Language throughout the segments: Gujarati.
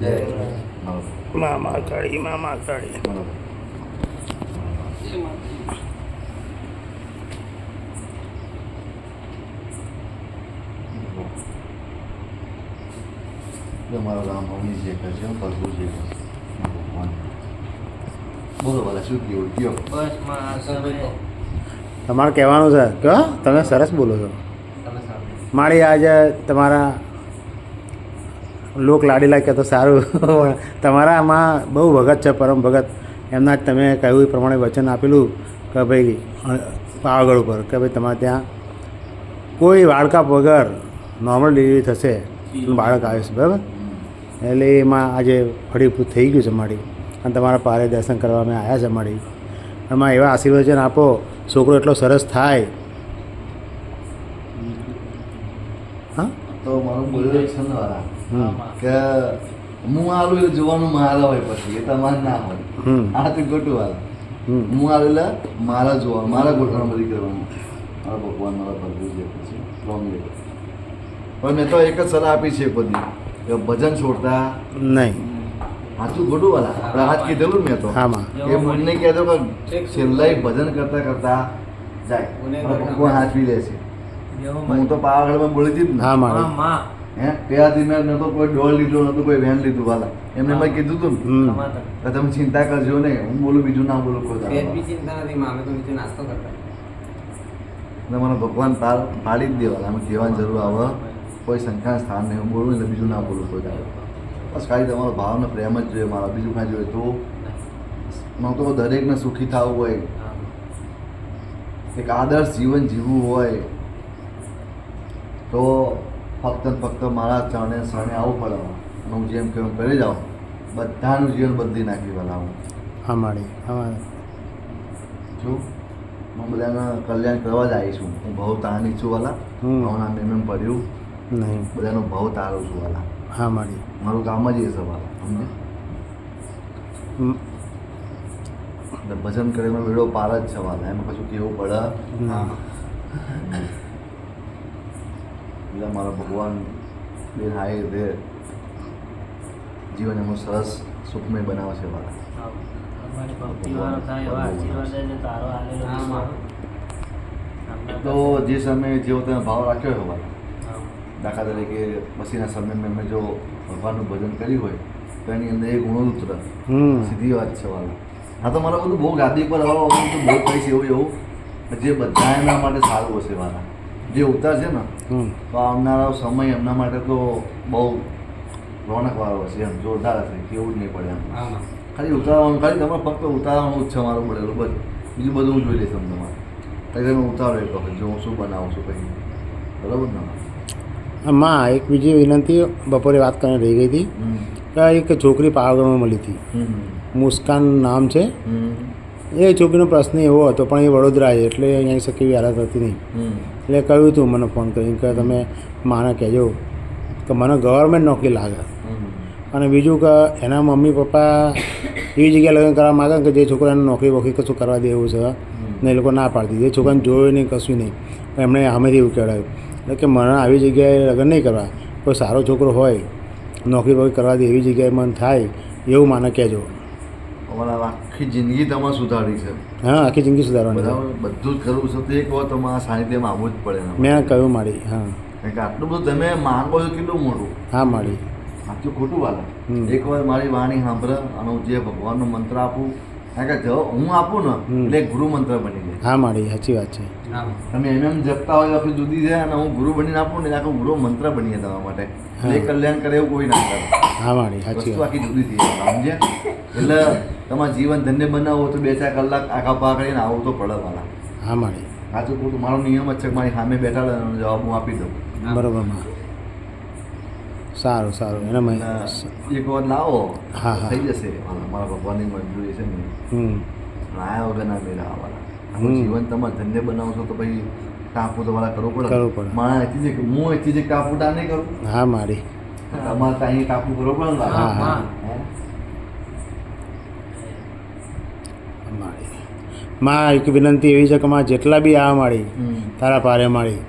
મામા કાળી મામા કાળી. અમારા ગામમાં મમ્મી જે કહે છે કરવું છે ભગવાન. બોલો વાલા શું કેવું કયો? બસ તમારે કહેવાનું છે કે તમે સરસ બોલો છો. મારી આજે તમારા લોક લાડીલા કે તો સારું. તમારામાં બહુ ભગત છે, પરમ ભગત. એમના જ તમે કહ્યું એ પ્રમાણે વચન આપેલું કે ભાઈ પાવાગઢ ઉપર કે ભાઈ તમારે ત્યાં કોઈ વાળકા વગર નોર્મલ ડિલિવરી થશે, બાળક આવે છે, બરાબર? એટલે એમાં આજે ફળીભૂત થઈ ગયું છે મારી, અને તમારા પારે દર્શન કરવા અમે આવ્યા છે મારી. એમાં એવા આશીર્વચન આપો છોકરો એટલો સરસ થાય. હા, તો મારું બોલ્યું છે ને વાલા કે હું આલું એટલે જોવાનું મારા હોય, પછી એ તમારે ના હોય. આ તો ગોટું વાલા હું આલું એટલે મારા જોવાનું, મારા ગોઠવણ બધી કરવાનું. મારા ભગવાન મારા પ્રભુ જે પછી લોંગ લે. પણ મેં તો એક જ સલાહ આપી છે બધી કે ભજન છોડતા નહીં. સાચું ખોટું વાલા આપણે હાથ કીધેલું મેં તો હામાં એ મને કહેતો કે છેલ્લા ભજન કરતા કરતા જાય ભગવાન હાથવી લે છે. હું તો પાવાગઢમાં બોલી હતી જ ને. હા મારી. હે ત્યાંથી મેં નતો કોઈ ડોલ લીધો, નતું કોઈ વેન લીધું વાલા. એમને મેં કીધું હતું ને તમે ચિંતા કરજો ને, હું બોલું બીજું ના બોલું કોઈ. એટલે મને ભગવાન પાડી જ દેવાના, અમે કહેવાની જરૂર આવે કોઈ શંકા સ્થાન નહીં. હું બોલું એટલે બીજું ના બોલું કોઈ દાડો. બસ ખાલી તમારો ભાવને પ્રેમ જ જોઈએ મારા, બીજું કાંઈ જોઈએ તો ન તો દરેકને સુખી થવું હોય, એક આદર્શ જીવન જીવવું હોય તો ફક્ત ને ફક્ત મારા ચરણે શરણે આવવું પડે. અને હું જેમ કે હું કરી જાઉં બધાનું જીવન બદલી નાખી વાલા હું. હા મારી. હા છું હું બધાને કલ્યાણ કરવા જ આવીશું. હું ભાવ તારની છું વાલા. ભાવના મેં પડ્યું નહીં. બધાનો ભાવ તારું છું વાલા. હા મારી. મારું કામ જ એ છે વાલા. સમજે એટલે ભજન કરીને વેળો પાર જ છે વાલા, એમાં કશું કેવું પડે. એટલે મારા ભગવાન બે હાઈ રીતે જીવન એનું સરસ સુખમય બનાવે છે વાલા. તો જે સમયે જેવો તમે ભાવ રાખ્યો હોય વાલા, દાખલા તરીકે પછીના સમયમાં મેં જો ભગવાનનું ભજન કર્યું હોય તો એની અંદર એ ગુણો ઉતરે. સીધી વાત છે વાલા. હા તો મારા બધું બહુ ગાદી પર આવો બહુ કહીશ એવું એવું જે બધા એના માટે સારું હશે વાલા. જે ઉતાર છે ને તો આવનારો સમય એમના માટે તો બહુ રોનકવાળો હશે, એમ જોરદાર હશે, કેવું જ નહીં પડે એમ. ખાલી ઉતારવાનું, ખાલી તમારે ફક્ત ઉતારવાનું જ છે મારું પડેલું, બસ બીજું બધું હું જોઈ લઈશ તમારે. કંઈ તમે ઉતારો એક વખત જો હું શું બનાવું છું કંઈ, બરાબર ને? માં એક બીજી વિનંતી બપોરે વાત કરીને રહી ગઈ હતી કે એક છોકરી પાવાગઢમાં મળી હતી, મુસ્કાન નામ છે. એ છોકરીનો પ્રશ્ન એવો હતો, પણ એ વડોદરા છે એટલે અહીંયા શકે એવી હાલત હતી નહીં. એટલે કહ્યું હતું મને ફોન કરીને કે તમે માને કહેજો કે મને ગવર્મેન્ટ નોકરી લાગે, અને બીજું કે એના મમ્મી પપ્પા એવી જગ્યાએ લગ્ન કરવા માગે કે જે છોકરાને નોકરી વોકરી કશું કરવા દે એવું છે ને. એ લોકો ના પાડતી, એ છોકરાને જોયું નહીં, કશું નહીં. પણ એમણે સામેથી એવું કહેવાયું એટલે કે મને આવી જગ્યાએ લગ્ન નહીં કરવા, કોઈ સારો છોકરો હોય નોકરી વોકરી કરવા દે એવી જગ્યાએ મન થાય એવું માને કહેજો. અમારા આખી જિંદગી તમારે સુધારી છે. હા, આખી જિંદગી સુધારવાની બરાબર, બધું જ કરવું છે તો એક વાર તમારા સાનિધ્યમાં આવવું જ પડે. મેં કહ્યું મારી. હા, કારણ કે આટલું બધું તમે માંગો છો કેટલું મોટું. હા મારી. સાચું ખોટું વાલા. એક વાર મારી વાણી સાંભળે અને હું જે ભગવાનનો મંત્ર આપું, કારણ કે જો હું આપું ને એટલે એક ગુરુ મંત્ર બની જાય. હા મારી, સાચી વાત છે. તમે એમ જપતા હોય આખી જુદી છે અને હું ગુરુ બનીને આપું ને આખું ગુરુ મંત્ર બની જાય તમારા માટે. એ કલ્યાણ કરે એવું કોઈ ના કરે. હા મારી, સાચી વસ્તુ વાત. આખી જુદી થઈ જાય, સમજ્યા? એટલે તમારું જીવન ધન્ય બનાવવું તો 2-4 કલાક આખા પા કરીને આવું તો પડે વાલા. હા મારી. સાચું ખોટું મારો નિયમ જ છે કે મારી સામે બેઠા રહે અને જવાબ હું આપી દઉં. બરોબર માં. સારું સારું. એને મેં એક વાર લાવો હા હા થઈ જશે. મારા ભગવાનની મંજૂરી છે ને. આયા વગર ના મેળા વાળા. જીવન તમારે ધન્ય બનાવશો તો ભાઈ ટાપુ તો વાળા કરવું પડે. મારા અહીંથી હું અહીંથી ટાપુ ટા નહીં કરું. હા મારી. તમારે ત્યાં અહીં ટાપુ કરવો પડે ને. હા હા મારી. માં એક વિનંતી એવી છે કે માં જેટલા બી આ મારી તારા પારે મારી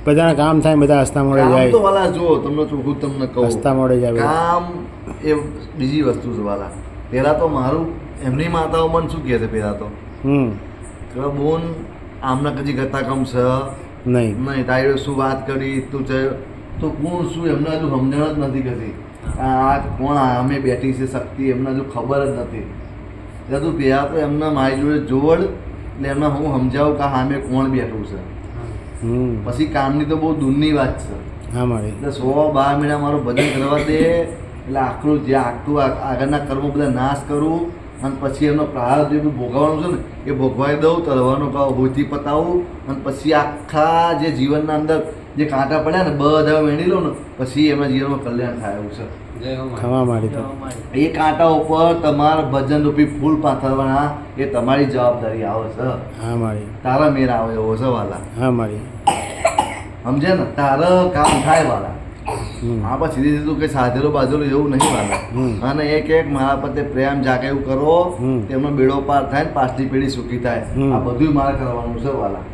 બધાના કામ થાય બધા હસતા મોડે કામ તો જાય વાલા જુઓ, તમને ચોખ્ખું તમને કહું, હસતા મોડે જાય બધા. કામ એ બીજી વસ્તુ છે વાલા. પહેલાં તો મારું એમની માતાઓ મને શું કહે છે પહેલાં તો કે બોન આમના કદી ગતા કમ છે નહીં નહીં, તારી શું વાત કરી તું છે તો કોણ શું એમને હજુ સમજણ જ નથી કરતી. આ કોણ અમે બેઠી છે શક્તિ એમને હજુ ખબર જ નથી. એટલે તું પહેલાં તો એમના મારી જોડે જોડ, એટલે એમને હું સમજાવું કે સામે કોણ બેઠું છે. પછી કામની તો બહુ દૂરની વાત છે. હા મારી એટલે 100-12 મહિના મારું ભજન કરવા દે, એટલે આખું જે આખું આગળના કર્મો બધા નાશ કરું, અને પછી એમનો પ્રારબ્ધ જે બધું ભોગવવાનું છે ને એ ભોગવાઈ દઉં, તરવાનું કહું હોથી પતાવું, અને પછી આખા જે જીવનના અંદર જે કાંટા પડ્યા ને બધા વેણી લઉં ને પછી એમના જીવનમાં કલ્યાણ થાય એવું છે. ખમા મારી તો એ કાંટા ઉપર તમારા ભજન રૂપી ફૂલ પાથરવાના એ તમારી જવાબદારી આવે છે. હા મારી તારા મેર આવે એવો છે વાલા, હા મારી સમજે ને? તારા કામ થાય વાલા. આ પછી સીધે સીધું કંઈ સાધેલું બાજેલું એવું નહીં વાલા. અને એક મારા પ્રત્યે પ્રેમ જાગે એવું કરો, તેમનો બેડો પાર થાય ને પાછલી પેઢી સુખી થાય. આ બધું મારે કરવાનું છે વાલા.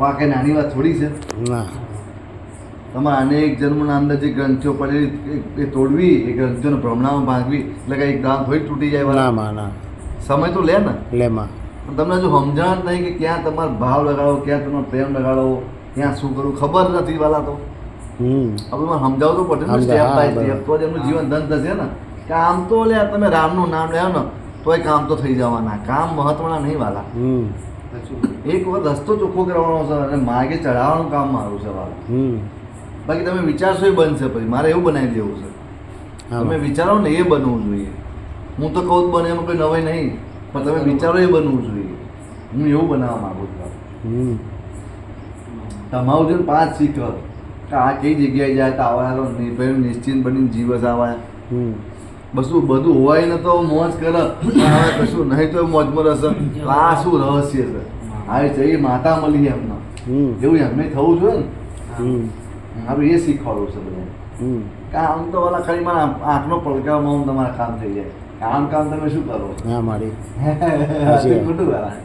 આ કઈ નાની વાત થોડી છે? ના તમારે અનેક જન્મના અંદર જે ગ્રંથિઓ પડેલી એ તોડવી, એ ગ્રંથિઓને ભ્રમણામાં ભાંગવી, એટલે કે એક દામ થોડી તૂટી જાય વાલા. ના માં ના સમય તો લે ને. લે માં તમને જો સમજણ જ નહીં કે ક્યાં તમારો ભાવ લગાડો, ક્યાં તમારો પ્રેમ લગાડો, ક્યાં શું કરવું ખબર નથી વાલા. તો હવે મને સમજાવવું તો પડે ને, સ્ટેપ બાય સ્ટેપ, તો જ એમનું જીવન ધન થશે ને. કે આમ તો લે તમે રામનું નામ લેવો ને તોય કામ તો થઈ જવાના. કામ મહત્વના નહીં વાલા. એક વખત રસ્તો ચોખ્ખો કરવાનો છે અને માર્ગે ચડાવવાનું કામ મારું છે વાલા. બાકી તમે વિચારશો એ બનશે, પછી મારે એવું બનાવી દેવું છે. તમે વિચારો ને એ બનવું જોઈએ. હું તો કહું બને એમાં કોઈ નવાઈ નહીં, પણ તમે વિચારો એ બનવું જોઈએ. હું એવું બનાવવા માંગુ છું. તમારું જે 5 શીખ કે આ કઈ જગ્યાએ જાય તો આવવાનો નિર્ભય નિશ્ચિંત બનીને જીવસ આવે. બધું હોય ને તો મોજ કરે, કશું નહીં તો મોજમાં રહેશે. આ શું રહસ્ય છે? આવે છે એ માતા મળી એમને, એવું એમને થવું જોઈએ ને. મારું એ શીખવાડું છે બધા. આમ તો વાલા ખાલી મારા આંખનો પડકારમાં તમારા કામ થઈ જાય. કામ તમે શું કરો? હા મારી ખોટું વાલા.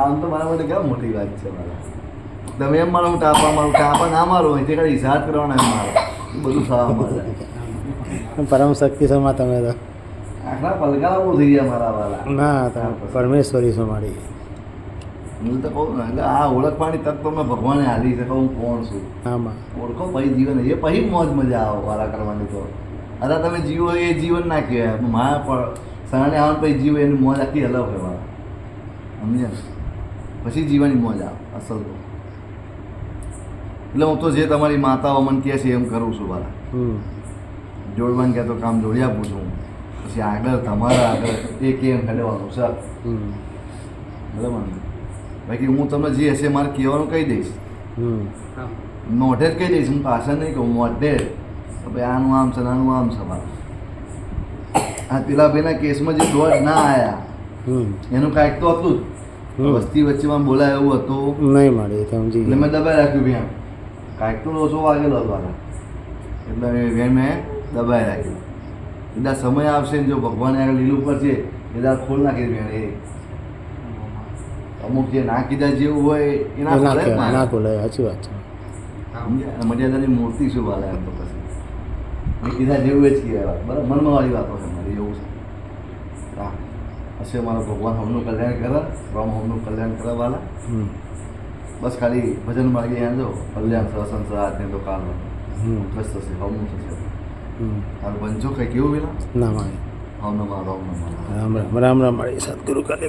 આમ તો મારા માટે કેમ મોટી વાત છે મારા. તમે એમ મારો હું ટાપા ના મારો હોય તે ખાલી હિસાબ કરવાના એમ મારો એ બધું થવા મળે. પરમ શક્તિ છો માં તમે તો. આખલા પલકારા બહુ થઈ ગયા મારા વાલા. ના તમે પરમેશ્વરી છો મારી. હું તો કહું ને, એટલે આ ઓળખવાની તક તો મેં ભગવાને હાલી છે કે હું કોણ છું. આમાં ઓળખો પછી જીવન, એ પછી મોજ મજા આવે વાલા કરવાની. તો અરે તમે જીવો એ જીવન ના કહેવાય. મારા પણ સણાને આવવાનું પછી જીવો એની મોજ આખી અલગ હોય વાલા. સમજ્યા? પછી જીવવાની મોજ આવે અસલ તો. એટલે હું તો જે તમારી માતાઓ મને કહે છે એમ કરું છું વાલા. જોડવાનું કહેતો કામ જોડી આપું છું. પછી આગળ તમારા આગળ એ કેમ ખેડવાનું છે. બરાબર ને? બાકી હું તમને જે હશે મારે કહેવાનું કહી દઈશ. મોઢે જ કહી દઈશ, હું પાછળ નહીં કહું, મોઢે જ. તો ભાઈ આનું આમ છે આનું આમ છે મારે. આ પેલા ભાઈના કેસમાં જે દોડ ના આવ્યા એનું કાંઈક તો હતું જ. વસ્તી વચ્ચેમાં બોલાય એવું હતું નહીં મારી સમજી એટલે મેં દબાઈ રાખ્યું ભાઈ. આમ કાંઈક તો ઓછો વાગેલો હતો વાલા, એટલે વેણ મેં દબાઈ રાખ્યું. એટલે સમય આવશે ને જો ભગવાન આગળ લીલું પર છે એટલે ખોલ નાખી વેણ. એ અમુક જે ના કીધા જેવું હોય એ ના ખોલે. સાચી વાત છે. મર્યાદાની મૂર્તિ શું વાલા. એમ તો પછી એ કીધા જેવું જ કહેવાય. બરાબર? મનમાં વાળી વાતો છે મારી. એવું છે. હા હશે મારો ભગવાન હમનું કલ્યાણ કરે, રામ હમનું કલ્યાણ કરે વાલા. બસ ખાલી ભજન માર્ગે અહીંયા જો કલ્યાણ સંસાર ને તો કાલ બસ થશે, હમનું થશે. હાલ બનજો કંઈ કેવું પેલા ના મારી. હમનું મારો રામ રામ રામ રામ મારી સદગુરુ કરે.